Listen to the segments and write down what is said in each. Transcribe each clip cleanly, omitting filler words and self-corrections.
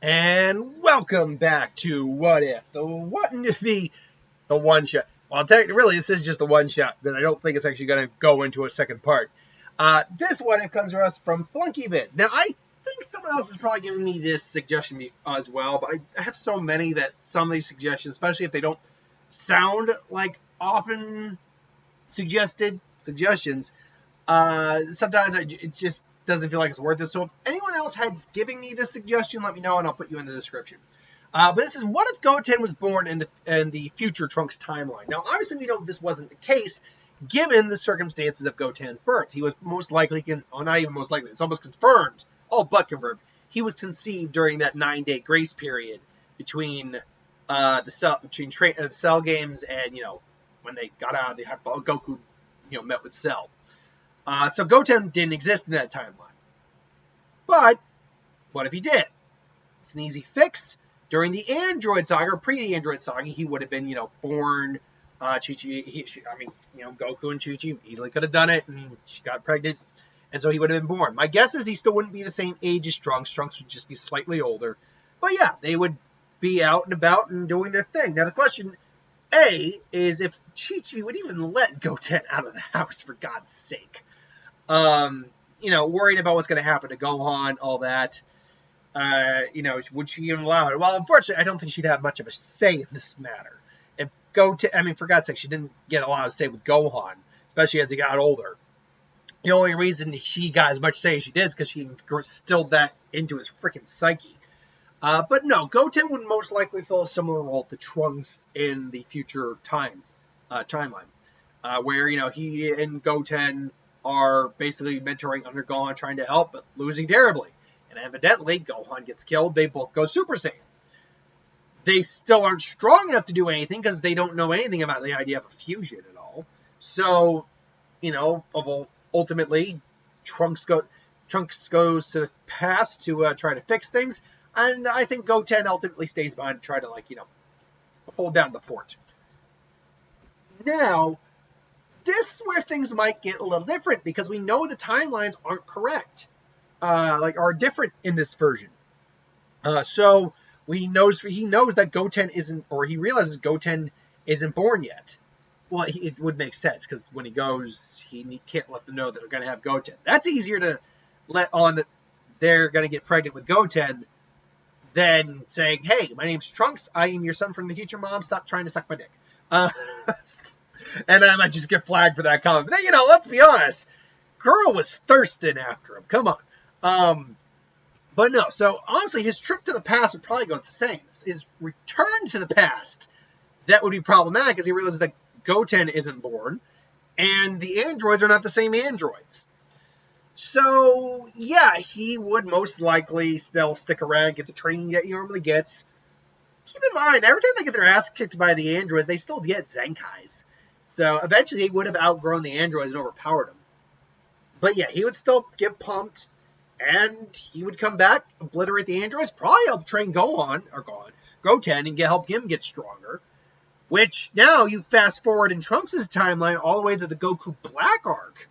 And welcome back to What If, the one shot. Well, really, this is just the one shot, but I don't think it's actually going to go into a second part. This What If comes to us from Flunky Vids. Now, I think someone else is probably giving me this suggestion as well, but I have so many that some of these suggestions, especially if they don't sound like often suggestions, sometimes it just doesn't feel like it's worth it. So if anyone else has given me this suggestion, let me know and I'll put you in the description. But this is, what if Goten was born in the future Trunks timeline? Now, obviously, we know this wasn't the case, given the circumstances of Goten's birth. He was most likely, not even most likely, it's almost confirmed, all but confirmed, he was conceived during that 9-day grace period between the Cell games and, when they got out, they had Goku, met with Cell. So Goten didn't exist in that timeline. But what if he did? It's an easy fix. During the Android Saga, or pre-Android Saga, he would have been, born. Goku and Chi-Chi easily could have done it, and she got pregnant, and so he would have been born. My guess is he still wouldn't be the same age as Trunks. Trunks would just be slightly older. But yeah, they would be out and about and doing their thing. Now the question, A, is if Chi-Chi would even let Goten out of the house, for God's sake. Worried about what's going to happen to Gohan, all that. Would she even allow it? Well, unfortunately, I don't think she'd have much of a say in this matter. If Goten, for God's sake, she didn't get a lot of say with Gohan, especially as he got older. The only reason she got as much say as she did is because she instilled that into his freaking psyche. But no, Goten would most likely fill a similar role to Trunks in the future timeline, where he and Goten are basically mentoring under Gohan, trying to help, but losing terribly. And evidently, Gohan gets killed. They both go Super Saiyan. They still aren't strong enough to do anything because they don't know anything about the idea of a fusion at all. So, ultimately, Trunks goes to the past to try to fix things. And I think Goten ultimately stays behind to try to, hold down the fort. Now, this is where things might get a little different because we know the timelines aren't correct. Are different in this version. So he knows that Goten isn't, or he realizes Goten isn't born yet. Well, it would make sense because when he goes, he can't let them know that they're going to have Goten. That's easier to let on that they're going to get pregnant with Goten than saying, "Hey, my name's Trunks. I am your son from the future, Mom. Stop trying to suck my dick." And I might just get flagged for that comment. But let's be honest. Girl was thirsting after him. Come on. But no, so honestly, his trip to the past would probably go the same. His return to the past, that would be problematic as he realizes that Goten isn't born, and the androids are not the same androids. So, yeah, he would most likely still stick around, get the training that he normally gets. Keep in mind, every time they get their ass kicked by the androids, they still get Zenkais. So, eventually, he would have outgrown the androids and overpowered them. But yeah, he would still get pumped, and he would come back, obliterate the androids, probably help train Goten, and help him get stronger. Which, now you fast forward in Trunks' timeline all the way to the Goku Black arc.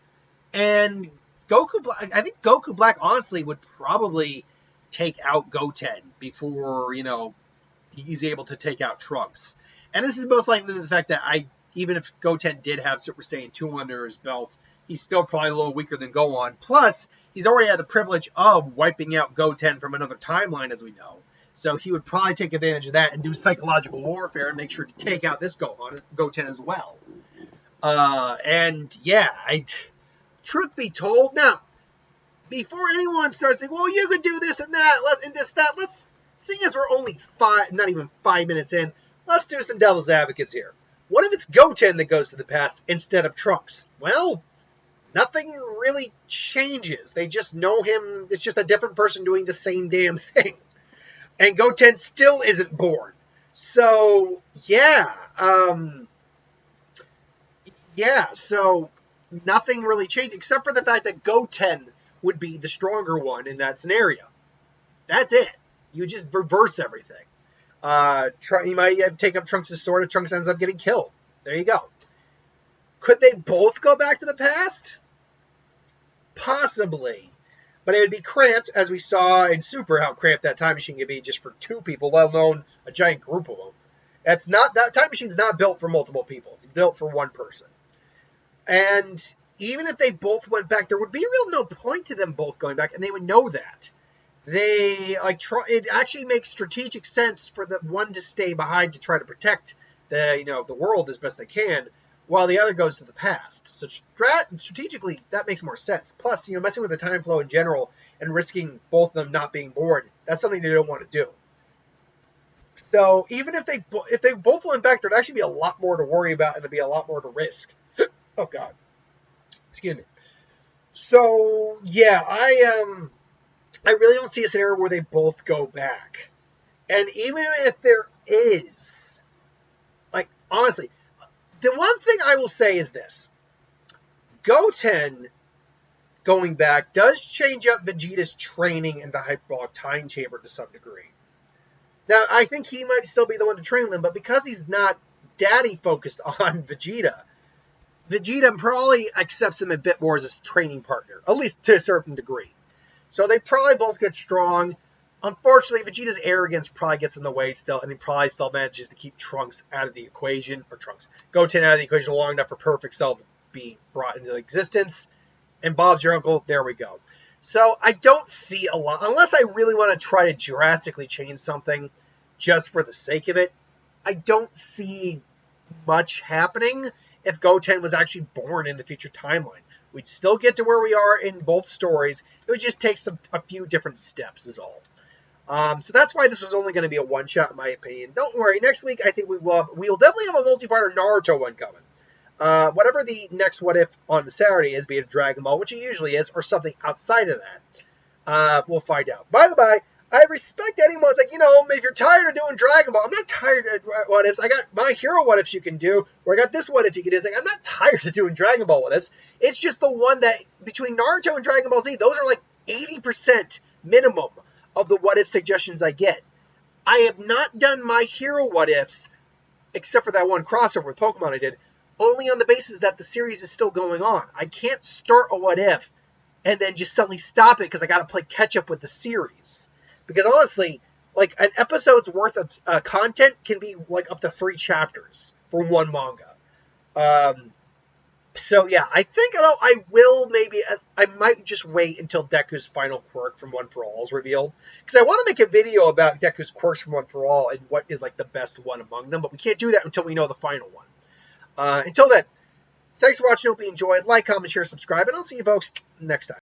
And I think Goku Black, honestly, would probably take out Goten before, he's able to take out Trunks. And this is most likely the fact that even if Goten did have Super Saiyan 2 under his belt, he's still probably a little weaker than Gohan. Plus, he's already had the privilege of wiping out Goten from another timeline, as we know. So he would probably take advantage of that and do psychological warfare and make sure to take out this Goten as well. Truth be told, now, before anyone starts saying, well, you could do this and that, let's, seeing as we're only not even 5 minutes in, let's do some devil's advocates here. What if it's Goten that goes to the past instead of Trunks? Well, nothing really changes. They just know him. It's just a different person doing the same damn thing. And Goten still isn't born. So, yeah. So nothing really changed except for the fact that Goten would be the stronger one in that scenario. That's it. You just reverse everything. He might take up Trunks' sword and Trunks ends up getting killed. There you go. Could they both go back to the past? Possibly. But it would be cramped, as we saw in Super, how cramped that time machine could be just for 2 people, let alone a giant group of them. That time machine's not built for multiple people. It's built for 1 person. And even if they both went back, there would be real no point to them both going back, and they would know that. It actually makes strategic sense for the one to stay behind to try to protect the world as best they can, while the other goes to the past. So strategically, that makes more sense. Plus, messing with the time flow in general and risking both of them not being bored, that's something they don't want to do. So even if they both went back, there'd actually be a lot more to worry about, and there'd be a lot more to risk. Oh God, excuse me. So yeah, I really don't see a scenario where they both go back. And even if there is, honestly, the one thing I will say is this: Goten going back does change up Vegeta's training in the hyperbolic time chamber to some degree. Now, I think he might still be the one to train them, but because he's not daddy focused on Vegeta probably accepts him a bit more as a training partner, at least to a certain degree. So they probably both get strong. Unfortunately, Vegeta's arrogance probably gets in the way still, and he probably still manages to keep Goten out of the equation long enough for Perfect Cell to be brought into existence. And Bob's your uncle, there we go. So I don't see a lot, unless I really want to try to drastically change something just for the sake of it. I don't see much happening if Goten was actually born in the future timeline. We'd still get to where we are in both stories. It would just take a few different steps is all. So that's why this was only going to be a one-shot in my opinion. Don't worry, next week I think we'll definitely have a multi-parter Naruto one coming. Whatever the next What If on Saturday is, be it Dragon Ball, which it usually is, or something outside of that. We'll find out. By the by, I respect anyone who's like, if you're tired of doing Dragon Ball, I'm not tired of What Ifs. I got My Hero What Ifs you can do, or I got this What If you can do. It's like, I'm not tired of doing Dragon Ball What Ifs. It's just the one that, between Naruto and Dragon Ball Z, those are like 80% minimum of the What If suggestions I get. I have not done My Hero What Ifs, except for that one crossover with Pokemon I did, only on the basis that the series is still going on. I can't start a What If and then just suddenly stop it because I got to play catch up with the series. Because honestly, an episode's worth of content can be up to 3 chapters for one manga. So yeah, I think I might just wait until Deku's final quirk from One For All is revealed. Because I want to make a video about Deku's quirks from One For All and what is the best one among them. But we can't do that until we know the final one. Until then, thanks for watching. Hope you enjoyed. Like, comment, share, subscribe, and I'll see you folks next time.